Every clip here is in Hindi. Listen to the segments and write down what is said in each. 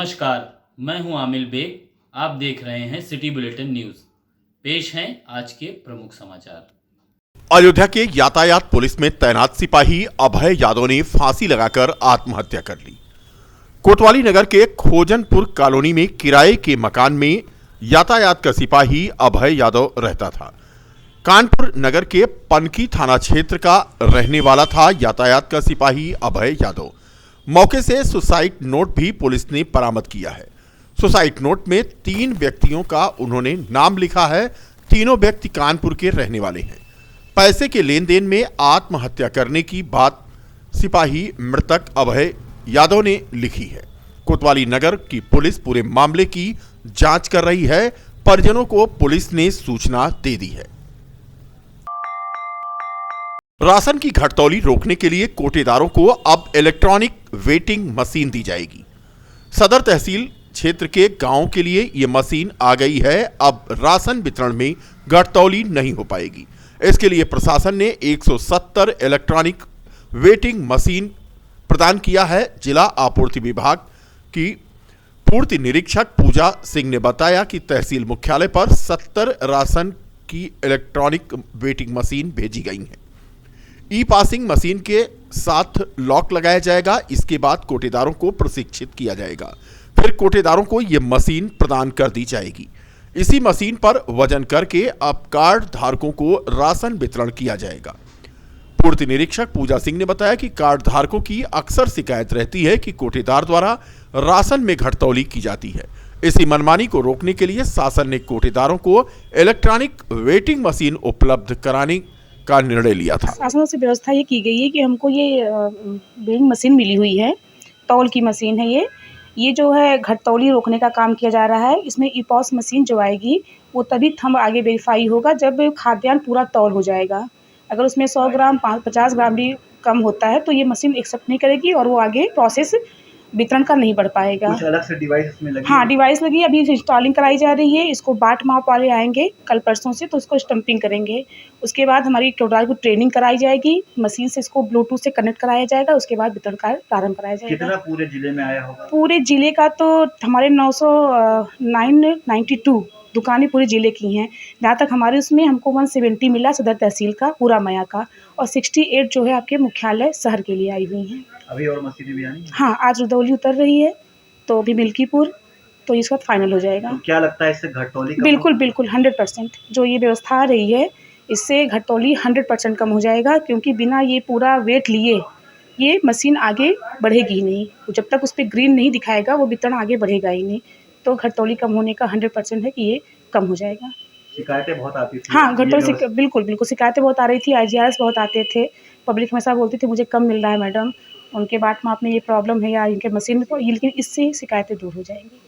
नमस्कार, मैं हूं आमिर बेग। आप देख रहे हैं सिटी बुलेटिन न्यूज़। पेश हैं आज के प्रमुख समाचार। अयोध्या के यातायात पुलिस में तैनात सिपाही अभय यादव ने फांसी लगाकर आत्महत्या कर ली। कोतवाली नगर के खोजनपुर कॉलोनी में किराए के मकान में यातायात का सिपाही अभय यादव रहता था। कानपुर नगर के पनकी थाना क्षेत्र का रहने वाला था यातायात का सिपाही अभय यादव। मौके से सुसाइड नोट भी पुलिस ने बरामद किया है। सुसाइड नोट में 3 व्यक्तियों का उन्होंने नाम लिखा है। तीनों व्यक्ति कानपुर के रहने वाले हैं। पैसे के लेन देन में आत्महत्या करने की बात सिपाही मृतक अभय यादव ने लिखी है। कोतवाली नगर की पुलिस पूरे मामले की जांच कर रही है। परिजनों को पुलिस ने सूचना दे दी है। राशन की घटतौली रोकने के लिए कोटेदारों को अब इलेक्ट्रॉनिक वेटिंग मशीन दी जाएगी। सदर तहसील क्षेत्र के गांवों के लिए यह मशीन आ गई है। अब राशन वितरण में घटतौली नहीं हो पाएगी। इसके लिए प्रशासन ने 170 इलेक्ट्रॉनिक वेटिंग मशीन प्रदान किया है। जिला आपूर्ति विभाग की पूर्ति निरीक्षक पूजा सिंह ने बताया कि तहसील मुख्यालय पर 70 राशन की इलेक्ट्रॉनिक वेटिंग मशीन भेजी गई हैं। ई पासिंग मशीन के साथ लॉक लगाया जाएगा। इसके बाद कोटेदारों को प्रशिक्षित किया जाएगा। फिर कोटेदारों को यह मशीन प्रदान कर दी जाएगी। इसी मशीन पर वजन करके अब कार्ड धारकों को राशन वितरण किया जाएगा। पूर्ति निरीक्षक पूजा सिंह ने बताया कि कार्ड धारकों की अक्सर शिकायत रहती है कि कोटेदार द्वारा राशन में घटतौली की जाती है। इसी मनमानी को रोकने के लिए शासन ने कोटेदारों को इलेक्ट्रॉनिक वेटिंग मशीन उपलब्ध कराने का निर्णय लिया था। शासन से व्यवस्था ये की गई है कि हमको ये वेइंग मशीन मिली हुई है। तौल की मशीन है ये जो है घटतौली रोकने का काम किया जा रहा है। इसमें ईपॉस मशीन जो आएगी वो तभी थंब आगे वेरीफाई होगा जब खाद्यान्न पूरा तौल हो जाएगा। अगर उसमें 100 ग्राम 50 ग्राम भी कम होता है तो ये मशीन एक्सेप्ट नहीं करेगी और वो आगे प्रोसेस वितरण का नहीं बढ़ पाएगा। कुछ अलग से डिवाइस इसमें लगी? हाँ, डिवाइस लगी, अभी इंस्टॉलिंग कराई जा रही है। इसको बाट माप वाले आएंगे कल परसों से, तो उसको स्टम्पिंग करेंगे। उसके बाद हमारी कोटवाल को ट्रेनिंग कराई जाएगी। मशीन से इसको ब्लूटूथ से कनेक्ट कराया जाएगा। उसके बाद वितरण कार्य प्रारंभ कराया जाएगा। कितना पूरे जिले में आया होगा? पूरे जिले का तो हमारे 992 दुकानें पूरे जिले की हैं। जहाँ तक हमारे उसमें हमको 170 मिला सदर तहसील का पूरा मया का, और 68 जो है आपके मुख्यालय शहर के लिए आई हुई हैं। अभी और मशीनें भी आनी? हाँ, आज रुदौली उतर रही है तो अभी मिल्कीपुर, तो इसका फाइनल हो जाएगा। तो क्या लगता है इससे घटतौली कम? बिल्कुल 100% जो ये व्यवस्था आ रही है इससे घटतौली 100% कम हो जाएगा, क्योंकि बिना ये पूरा वेट लिए ये मशीन आगे बढ़ेगी ही नहीं। जब तक उस पर ग्रीन नहीं दिखाएगा वो वितरण आगे बढ़ेगा ही नहीं। तो घटतौली कम होने का 100% है कि ये कम हो जाएगा। शिकायतें बहुत आती थी। हाँ, घटतौली बिल्कुल शिकायतें बहुत आ रही थी। IGRS बहुत आते थे। पब्लिक हमेशा बोलती थी मुझे कम मिल रहा है मैडम, उनके बाट माप में ये प्रॉब्लम है या इनके मशीन में, तो लेकिन इससे शिकायतें दूर हो जाएंगी।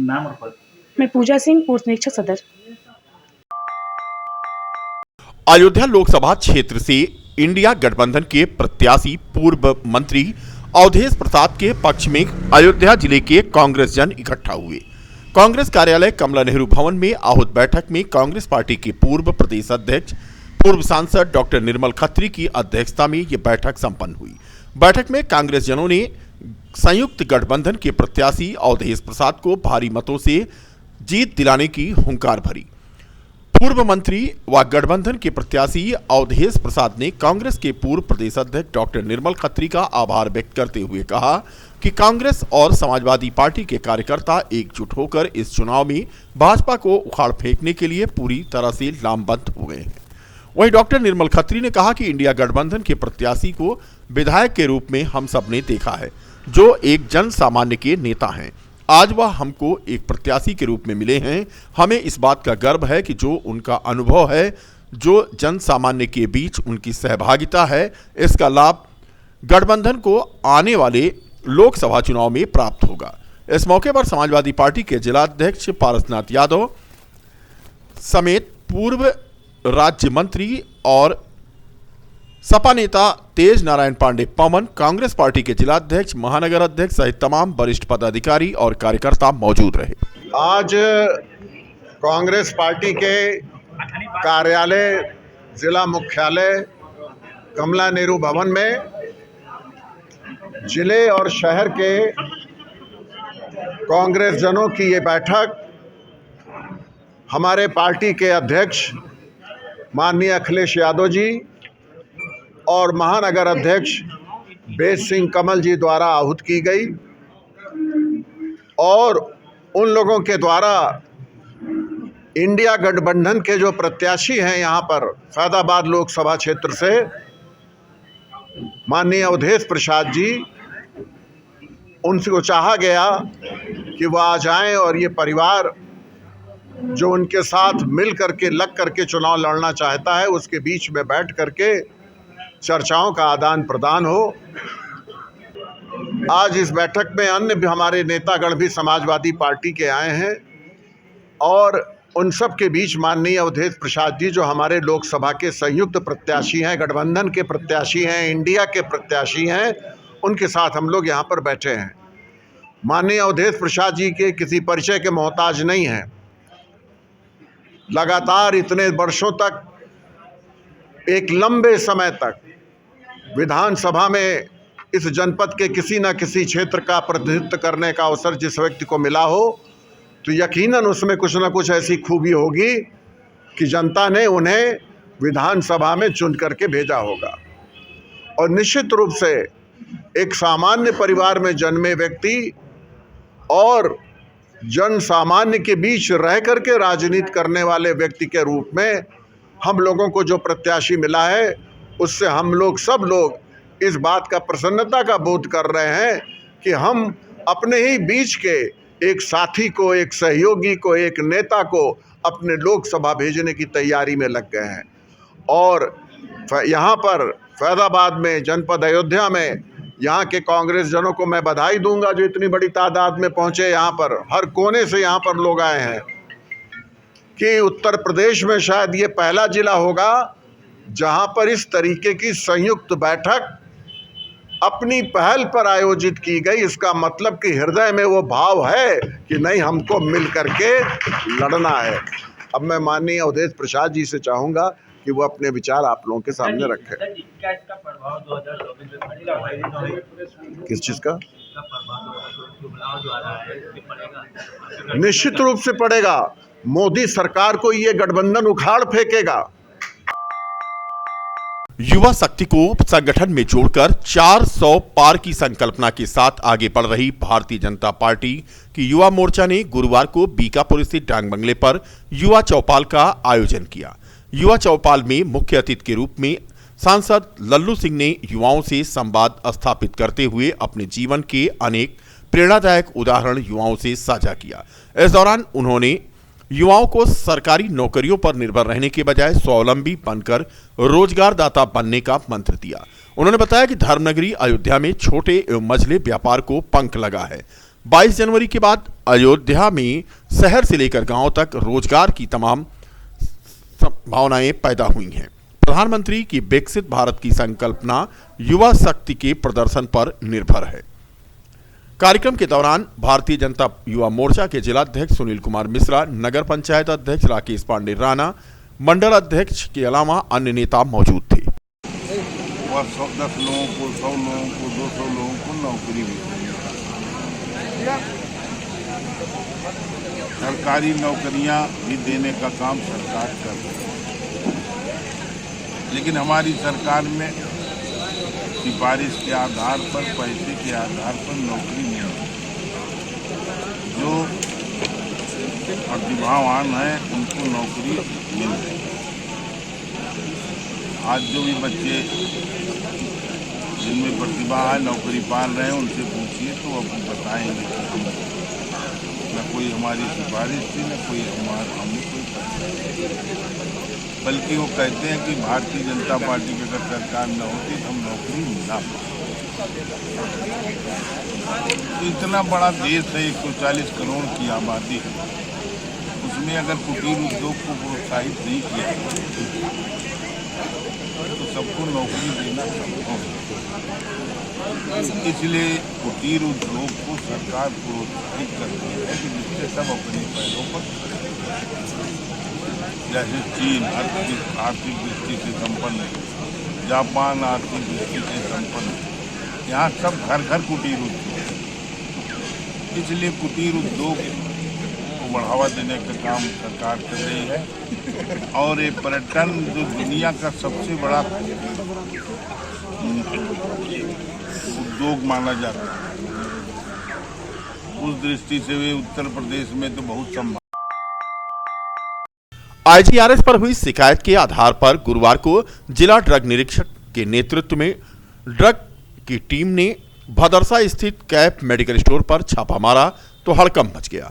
नाम और पद? मैं पूजा सिंह, पूर्व निरीक्षक सदर। अयोध्या लोकसभा क्षेत्र से इंडिया गठबंधन के प्रत्याशी पूर्व मंत्री अवधेश प्रसाद के पक्ष में अयोध्या जिले के कांग्रेस जन इकट्ठा हुए। कांग्रेस कार्यालय कमला नेहरू भवन में आहूत बैठक में कांग्रेस पार्टी के पूर्व प्रदेश अध्यक्ष पूर्व सांसद डॉक्टर निर्मल खत्री की अध्यक्षता में यह बैठक संपन्न हुई। बैठक में कांग्रेस जनों ने संयुक्त गठबंधन के प्रत्याशी अवधेश प्रसाद को भारी मतों से जीत दिलाने की हुंकार भरी। पूर्व मंत्री व गठबंधन के प्रत्याशी अवधेश प्रसाद ने कांग्रेस के पूर्व प्रदेश अध्यक्ष डॉक्टर निर्मल खत्री का आभार व्यक्त करते हुए कहा कि कांग्रेस और समाजवादी पार्टी के कार्यकर्ता एकजुट होकर इस चुनाव में भाजपा को उखाड़ फेंकने के लिए पूरी तरह से लामबंद हो गए हैं। वहीं डॉक्टर निर्मल खत्री ने कहा कि इंडिया गठबंधन के प्रत्याशी को विधायक के रूप में हम सब ने देखा है, जो एक जन सामान्य के नेता हैं। आज वह हमको एक प्रत्याशी के रूप में मिले हैं। हमें इस बात का गर्व है कि जो उनका अनुभव है, जो जन सामान्य के बीच उनकी सहभागिता है, इसका लाभ गठबंधन को आने वाले लोकसभा चुनाव में प्राप्त होगा। इस मौके पर समाजवादी पार्टी के जिलाध्यक्ष पारसनाथ यादव समेत पूर्व राज्य मंत्री और सपा नेता तेज नारायण पांडे पवन, कांग्रेस पार्टी के जिलाध्यक्ष, महानगर अध्यक्ष सहित तमाम वरिष्ठ पदाधिकारी और कार्यकर्ता मौजूद रहे। आज कांग्रेस पार्टी के कार्यालय जिला मुख्यालय कमला नेहरू भवन में जिले और शहर के कांग्रेस जनों की ये बैठक हमारे पार्टी के अध्यक्ष माननीय अखिलेश यादव जी और महानगर अध्यक्ष बेद सिंह कमल जी द्वारा आहूत की गई और उन लोगों के द्वारा इंडिया गठबंधन के जो प्रत्याशी हैं यहाँ पर फैजाबाद लोकसभा क्षेत्र से माननीय अवधेश प्रसाद जी, उनसे चाहा गया कि वह आ जाएं और ये परिवार जो उनके साथ मिल करके लग करके चुनाव लड़ना चाहता है उसके बीच में बैठ करके चर्चाओं का आदान प्रदान हो। आज इस बैठक में अन्य भी हमारे नेतागण भी समाजवादी पार्टी के आए हैं और उन सब के बीच माननीय अवधेश प्रसाद जी जो हमारे लोकसभा के संयुक्त प्रत्याशी हैं, गठबंधन के प्रत्याशी हैं, इंडिया के प्रत्याशी हैं, उनके साथ हम लोग यहाँ पर बैठे हैं। माननीय अवधेश प्रसाद जी के किसी परिचय के मोहताज नहीं हैं। लगातार इतने वर्षों तक, एक लंबे समय तक विधानसभा में इस जनपद के किसी न किसी क्षेत्र का प्रतिनिधित्व करने का अवसर जिस व्यक्ति को मिला हो तो यकीनन उसमें कुछ न कुछ ऐसी खूबी होगी कि जनता ने उन्हें विधानसभा में चुन करके भेजा होगा। और निश्चित रूप से एक सामान्य परिवार में जन्मे व्यक्ति और जन सामान्य के बीच रह करके राजनीति करने वाले व्यक्ति के रूप में हम लोगों को जो प्रत्याशी मिला है उससे हम लोग सब लोग इस बात का प्रसन्नता का बोध कर रहे हैं कि हम अपने ही बीच के एक साथी को, एक सहयोगी को, एक नेता को अपने लोकसभा भेजने की तैयारी में लग गए हैं। और यहाँ पर फैजाबाद में, जनपद अयोध्या में, यहाँ के कांग्रेस जनों को मैं बधाई दूंगा जो इतनी बड़ी तादाद में पहुँचे। यहाँ पर हर कोने से यहाँ पर लोग आए हैं कि उत्तर प्रदेश में शायद ये पहला जिला होगा जहाँ पर इस तरीके की संयुक्त बैठक अपनी पहल पर आयोजित की गई। इसका मतलब कि हृदय में वो भाव है कि नहीं, हमको मिल करके लड़ना है। अब मैं माननीय अवधेश प्रसाद जी से चाहूँगा कि वो अपने विचार आप लोगों के सामने रखें। क्या इसका प्रभाव 2024 में पड़ेगा? किस चीज़ का? चुनाव जो आ रहा है पड़ेगा? निश्चित रूप से पड़ेगा। मोदी सरकार को ये गठबंधन उखाड़ फेंकेगा। युवा शक्ति को संगठन में जोड़कर 400 पार की संकल्पना के साथ आगे बढ़ रही भारतीय जनता पार्टी की युवा मोर्चा ने गुरुवार को बीकापुर स्थित डांग बंगले पर युवा चौपाल का आयोजन किया। युवा चौपाल में मुख्य अतिथि के रूप में सांसद लल्लू सिंह ने युवाओं से संवाद स्थापित करते हुए अपने जीवन के अनेक प्रेरणादायक उदाहरण युवाओं से साझा किया। इस दौरान उन्होंने युवाओं को सरकारी नौकरियों पर निर्भर रहने के बजाय स्वावलंबी बनकर रोजगारदाता बनने का मंत्र दिया। उन्होंने बताया कि धर्मनगरी अयोध्या में छोटे एवं मझले व्यापार को पंख लगा है। 22 जनवरी के बाद अयोध्या में शहर से लेकर गांव तक रोजगार की तमाम संभावनाएं पैदा हुई हैं। प्रधानमंत्री की विकसित भारत की संकल्पना युवा शक्ति के प्रदर्शन पर निर्भर है। कार्यक्रम के दौरान भारतीय जनता युवा मोर्चा के जिलाध्यक्ष सुनील कुमार मिश्रा, नगर पंचायत अध्यक्ष राकेश पांडे राणा, मंडल अध्यक्ष के अलावा अन्य नेता मौजूद थे। 10 लोगों को, 100 लोगों को, 200 लोगों को नौकरी मिली। सरकारी नौकरियां भी देने का काम सरकार कर रही है, लेकिन हमारी सरकार में सिफारिश के आधार पर, पैसे के आधार पर नौकरी नहीं है। जो प्रतिभावान है उनको नौकरी मिल रही है। आज जो भी बच्चे जिनमें प्रतिभा है नौकरी पा रहे हैं उनसे पूछिए तो अब बताएंगे कि हम न कोई हमारी सिफारिश थी, न कोई हमने कोई, बल्कि वो कहते हैं कि भारतीय जनता पार्टी की अगर सरकार न होती तो हम नौकरी ना पाते। तो इतना बड़ा देश है, 140 करोड़ की आबादी है, उसमें अगर कुटीर उद्योग को प्रोत्साहित नहीं किया तो सबको नौकरी देना संभव है। इसलिए कुटीर उद्योग को सरकार प्रोत्साहित करती है कि जिससे सब अपने पैरों पर, जैसे चीन आर्थिक दृष्टि से संपन्न है, जापान आर्थिक दृष्टि से संपन्न है, यहाँ सब घर घर कुटीर उद्योग। इसलिए कुटीर उद्योग को बढ़ावा देने का काम सरकार कर रही है और ये पर्यटन जो दुनिया का सबसे बड़ा उद्योग माना जाता है, उस दृष्टि से वे उत्तर प्रदेश में तो बहुत संभावना। आईजीआरएस पर हुई शिकायत के आधार पर गुरुवार को जिला ड्रग निरीक्षक के नेतृत्व में ड्रग की टीम ने भदरसा स्थित कैप मेडिकल स्टोर पर छापा मारा तो हड़कंप मच गया।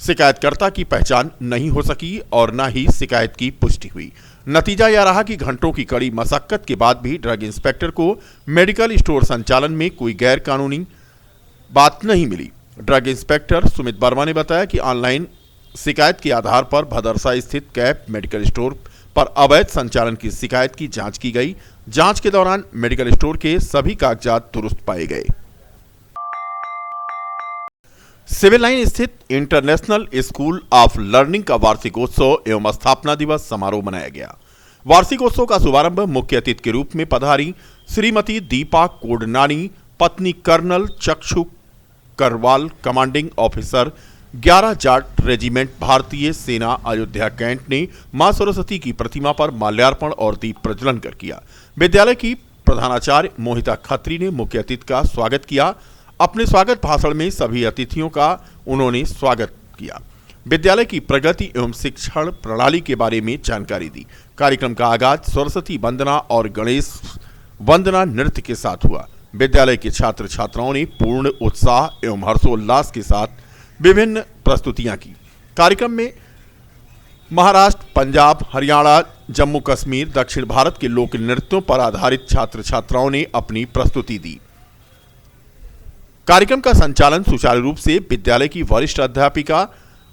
शिकायतकर्ता की पहचान नहीं हो सकी और न ही शिकायत की पुष्टि हुई। नतीजा यह रहा कि घंटों की कड़ी मशक्कत के बाद भी ड्रग इंस्पेक्टर को मेडिकल स्टोर संचालन में कोई गैर कानूनी बात नहीं मिली। ड्रग इंस्पेक्टर सुमित वर्मा ने बताया कि ऑनलाइन शिकायत के आधार पर भदरसा स्थित कैप मेडिकल स्टोर पर अवैध संचालन की शिकायत की जांच की गई। जांच के दौरान मेडिकल स्टोर के सभी कागजात दुरुस्त पाए गए। सिविल लाइन स्थित इंटरनेशनल स्कूल ऑफ लर्निंग का वार्षिकोत्सव एवं स्थापना दिवस समारोह मनाया गया। वार्षिकोत्सव का शुभारंभ मुख्य अतिथि के रूप में पधारी श्रीमती दीपा कोडनानी, पत्नी कर्नल चक्षु Karwal, commanding officer 11 Jat regiment भारतीय सेना अयोध्या कैंट ने मां सरस्वती की प्रतिमा पर माल्यार्पण और दीप प्रज्वलन कर किया। विद्यालय की प्रधानाचार्य मोहिता खत्री ने मुख्य अतिथि का स्वागत किया। अपने स्वागत भाषण में सभी अतिथियों का उन्होंने स्वागत किया। विद्यालय की प्रगति एवं शिक्षण प्रणाली के बारे में जानकारी दी। कार्यक्रम का आगाज सरस्वती वंदना और गणेश वंदना नृत्य के साथ हुआ। विद्यालय के छात्र छात्राओं ने पूर्ण उत्साह एवं हर्षोल्लास के साथ विभिन्न प्रस्तुतियां की। कार्यक्रम में महाराष्ट्र, पंजाब, हरियाणा, जम्मू कश्मीर, दक्षिण भारत के लोक नृत्यों पर आधारित छात्र छात्राओं ने अपनी प्रस्तुति दी। कार्यक्रम का संचालन सुचारू रूप से विद्यालय की वरिष्ठ अध्यापिका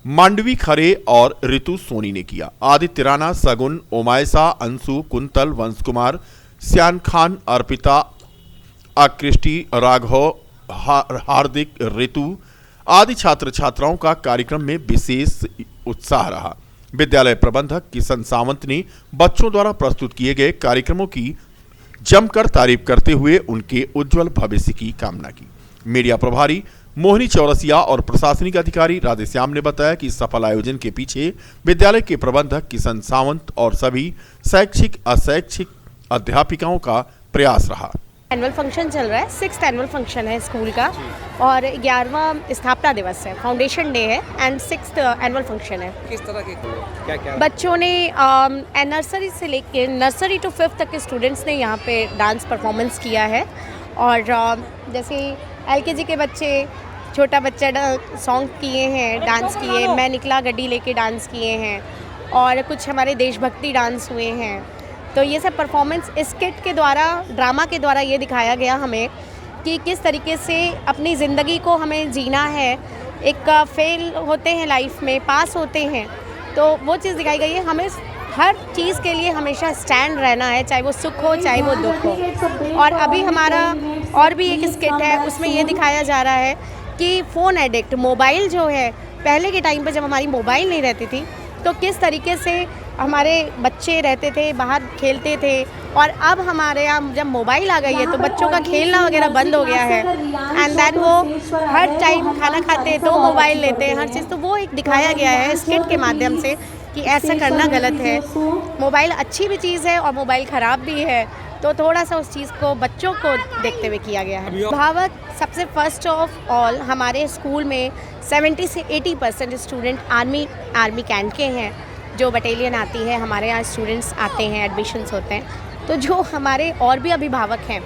मांडवी खरे और ऋतु सोनी ने किया। आदित्य राणा, सगुन, ओमायसा, अंशु, कुंतल, वंश कुमार, श्यान खान, अर्पिता, आकृष्टि, राघव, हार्दिक, ऋतु आदि छात्र छात्राओं का कार्यक्रम में विशेष उत्साह रहा। विद्यालय प्रबंधक किशन सावंत ने बच्चों द्वारा प्रस्तुत किए गए कार्यक्रमों की जमकर तारीफ करते हुए उनके उज्जवल भविष्य की कामना की। मीडिया प्रभारी मोहिनी चौरसिया और प्रशासनिक अधिकारी राधेश्याम ने बताया कि सफल आयोजन के पीछे विद्यालय के प्रबंधक किशन सावंत और सभी शैक्षिक अशैक्षिक अध्यापिकाओं का प्रयास रहा। एनुअल फंक्शन चल रहा है, 6th एनुअल फंक्शन है स्कूल का और 11वां स्थापना दिवस है, फाउंडेशन डे है एंड 6th एनुअल फंक्शन है। किस तरह के क्या बच्चों ने नर्सरी से लेकर नर्सरी टू 5th तक के स्टूडेंट्स ने यहाँ पे डांस परफॉर्मेंस किया है और जैसे LKG के बच्चे, छोटा बच्चा सॉन्ग किए हैं, डांस किए, मैं निकला गड्डी लेके डांस किए हैं और कुछ हमारे देशभक्ति डांस हुए हैं। तो ये सब परफॉर्मेंस स्किट के द्वारा, ड्रामा के द्वारा ये दिखाया गया हमें कि किस तरीके से अपनी ज़िंदगी को हमें जीना है। एक फेल होते हैं लाइफ में, पास होते हैं, तो वो चीज़ दिखाई गई है। हमें हर चीज़ के लिए हमेशा स्टैंड रहना है, चाहे वो सुख हो चाहे वो दुख हो। और अभी हमारा और भी एक स्किट है, उसमें ये दिखाया जा रहा है कि फ़ोन एडिक्ट, मोबाइल जो है, पहले के टाइम पे जब हमारी मोबाइल नहीं रहती थी तो किस तरीके से हमारे बच्चे रहते थे, बाहर खेलते थे और अब हमारे यहाँ जब मोबाइल आ गई है तो बच्चों का खेलना वगैरह बंद हो गया है एंड देन वो हर टाइम खाना खाते हैं तो मोबाइल लेते हैं, हर चीज़। तो वो एक दिखाया गया है स्किट के माध्यम से कि ऐसा करना गलत है। मोबाइल अच्छी भी चीज़ है और मोबाइल ख़राब भी है, तो थोड़ा सा उस चीज़ को बच्चों को देखते हुए किया गया है। भावक सबसे फर्स्ट ऑफ ऑल हमारे स्कूल में 70 से 80% स्टूडेंट आर्मी कैंट के हैं। जो बटालियन आती है हमारे यहाँ स्टूडेंट्स आते हैं, एडमिशन्स होते हैं। तो जो हमारे और भी अभिभावक हैं,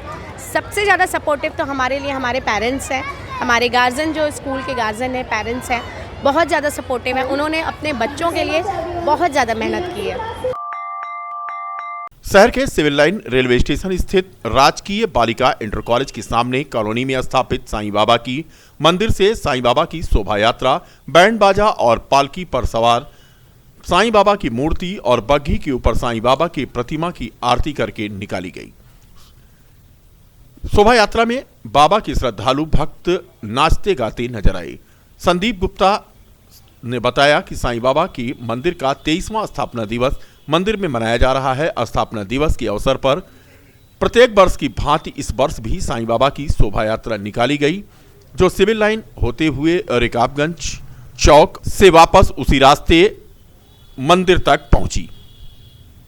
सबसे ज़्यादा सपोर्टिव तो हमारे लिए हमारे पेरेंट्स हैं। हमारे गार्जियन, जो स्कूल के गार्जियन हैं, पेरेंट्स हैं, बहुत ज़्यादा सपोर्टिव हैं। उन्होंने अपने बच्चों के लिए बहुत ज़्यादा मेहनत की है। शहर के सिविल लाइन रेलवे स्टेशन स्थित राजकीय बालिका इंटर कॉलेज के सामने कॉलोनी में स्थापित साईं बाबा की मंदिर से साईं बाबा की शोभा यात्रा, बैंड बाजा और पालकी पर सवार साईं बाबा की मूर्ति और बग्घी के ऊपर साईं बाबा की प्रतिमा की आरती करके निकाली गई। शोभा यात्रा में बाबा के श्रद्धालु भक्त नाचते गाते नजर आए। संदीप गुप्ता ने बताया कि साईं बाबा की मंदिर का 23वां स्थापना दिवस मंदिर में मनाया जा रहा है। स्थापना दिवस के अवसर पर प्रत्येक वर्ष की भांति इस वर्ष भी साईं बाबा की शोभा यात्रा निकाली गई। जो सिविल लाइन होते हुए रिकाबगंज चौक से वापस उसी रास्ते मंदिर तक पहुंची।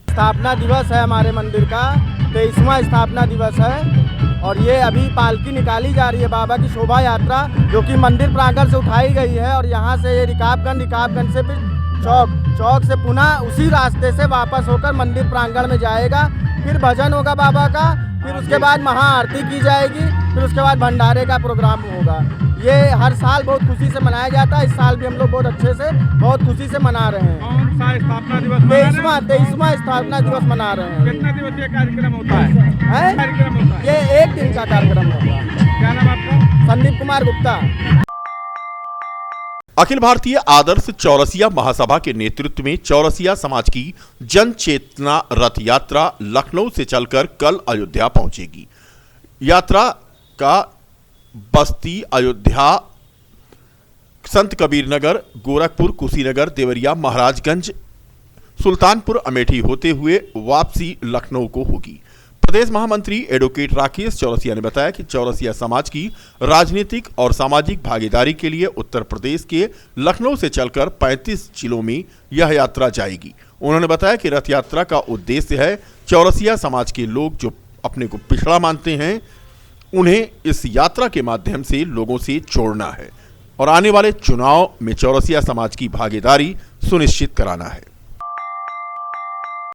स्थापना दिवस है हमारे मंदिर का, 23वां स्थापना दिवस है और ये अभी पालकी निकाली जा रही है बाबा की शोभा यात्रा, जो कि मंदिर प्रांगण से उठाई गई है और यहाँ से ये रिकाबगंज से फिर चौक से पुनः उसी रास्ते से वापस होकर मंदिर प्रांगण में जाएगा। फिर भजन होगा बाबा का, फिर उसके बाद महाआरती की जाएगी, फिर उसके बाद भंडारे का प्रोग्राम होगा। ये हर साल बहुत खुशी से मनाया जाता है। इस साल भी हम लोग बहुत अच्छे से बहुत खुशी से मना रहे हैं। कौन सा स्थापना दिवस? 23वां स्थापना दिवस मना रहे हैं। कितना दिवसीय कार्यक्रम होता है? कार्यक्रम होता है ये 1 दिन का कार्यक्रम होगा। क्या नाम आपका? संदीप कुमार गुप्ता। अखिल भारतीय आदर्श चौरसिया महासभा के नेतृत्व में चौरसिया समाज की जन चेतना रथ यात्रा लखनऊ से चलकर कल अयोध्या पहुंचेगी। यात्रा का बस्ती, अयोध्या, संत कबीर नगर, गोरखपुर, कुशीनगर, देवरिया, महाराजगंज, सुल्तानपुर, अमेठी होते हुए वापसी लखनऊ को होगी। प्रदेश महामंत्री एडवोकेट राकेश चौरसिया ने बताया कि चौरसिया समाज की राजनीतिक और सामाजिक भागीदारी के लिए उत्तर प्रदेश के लखनऊ से चलकर 35 जिलों में यह यात्रा जाएगी। उन्होंने बताया कि रथ यात्रा का उद्देश्य है चौरसिया समाज के लोग जो अपने को पिछड़ा मानते हैं, उन्हें इस यात्रा के माध्यम से लोगों से जोड़ना है और आने वाले चुनाव में चौरसिया समाज की भागीदारी सुनिश्चित कराना है।